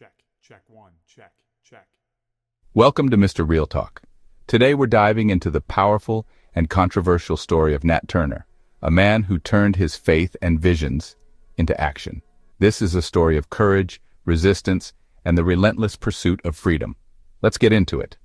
Check one, check. Welcome to Mr. Real Talk. Today we're diving into the powerful and controversial story of Nat Turner, a man who turned his faith and visions into action. This is a story of courage, resistance, and the relentless pursuit of freedom. Let's get into it.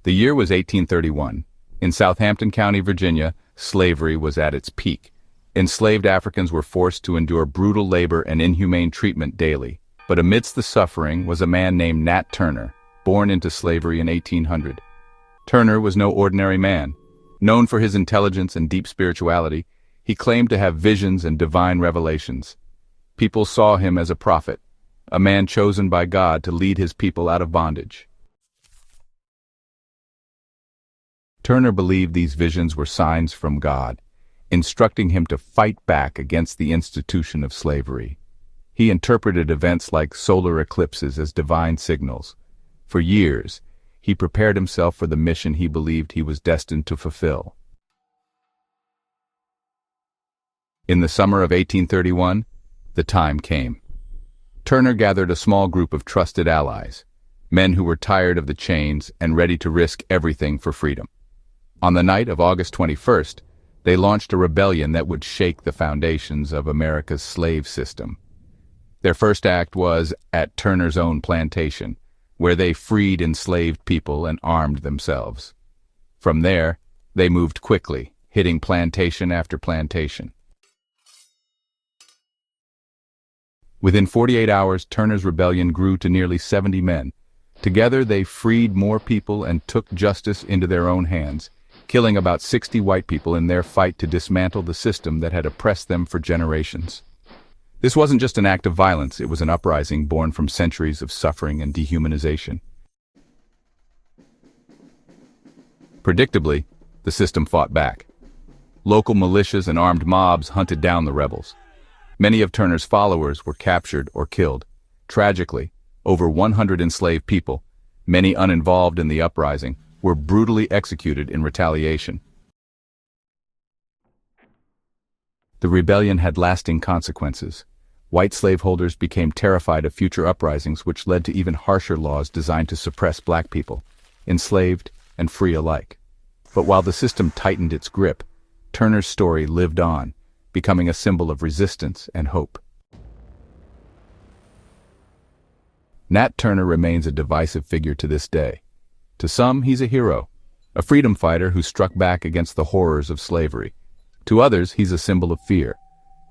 The year was 1831. In Southampton County, Virginia, slavery was at its peak. Enslaved Africans were forced to endure brutal labor and inhumane treatment daily. But amidst the suffering was a man named Nat Turner, born into slavery in 1800. Turner was no ordinary man. Known for his intelligence and deep spirituality, he claimed to have visions and divine revelations. People saw him as a prophet, a man chosen by God to lead his people out of bondage. Turner believed these visions were signs from God, instructing him to fight back against the institution of slavery. He interpreted events like solar eclipses as divine signals. For years, he prepared himself for the mission he believed he was destined to fulfill. In the summer of 1831, the time came. Turner gathered a small group of trusted allies, men who were tired of the chains and ready to risk everything for freedom. On the night of August 21st, they launched a rebellion that would shake the foundations of America's slave system. Their first act was at Turner's own plantation, where they freed enslaved people and armed themselves. From there, they moved quickly, hitting plantation after plantation. Within 48 hours, Turner's rebellion grew to nearly 70 men. Together, they freed more people and took justice into their own hands, killing about 60 white people in their fight to dismantle the system that had oppressed them for generations. This wasn't just an act of violence, it was an uprising born from centuries of suffering and dehumanization. Predictably, the system fought back. Local militias and armed mobs hunted down the rebels. Many of Turner's followers were captured or killed. Tragically, over 100 enslaved people, many uninvolved in the uprising, were brutally executed in retaliation. The rebellion had lasting consequences. White slaveholders became terrified of future uprisings, which led to even harsher laws designed to suppress black people, enslaved and free alike. But while the system tightened its grip, Turner's story lived on, becoming a symbol of resistance and hope. Nat Turner remains a divisive figure to this day. To some, he's a hero, a freedom fighter who struck back against the horrors of slavery. To others, he's a symbol of fear.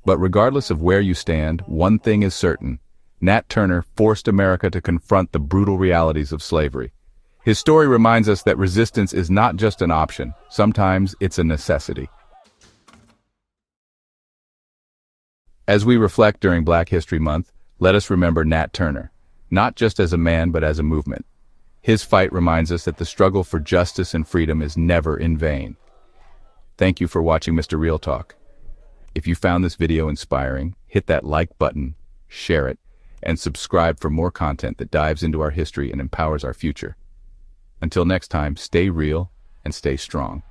But regardless of where you stand, one thing is certain: Nat Turner forced America to confront the brutal realities of slavery. His story reminds us that resistance is not just an option, sometimes it's a necessity. As we reflect during Black History Month, let us remember Nat Turner, not just as a man but as a movement. His fight reminds us that the struggle for justice and freedom is never in vain. Thank you for watching Mr. Real Talk. If you found this video inspiring, hit that like button, share it, and subscribe for more content that dives into our history and empowers our future. Until next time, stay real and stay strong.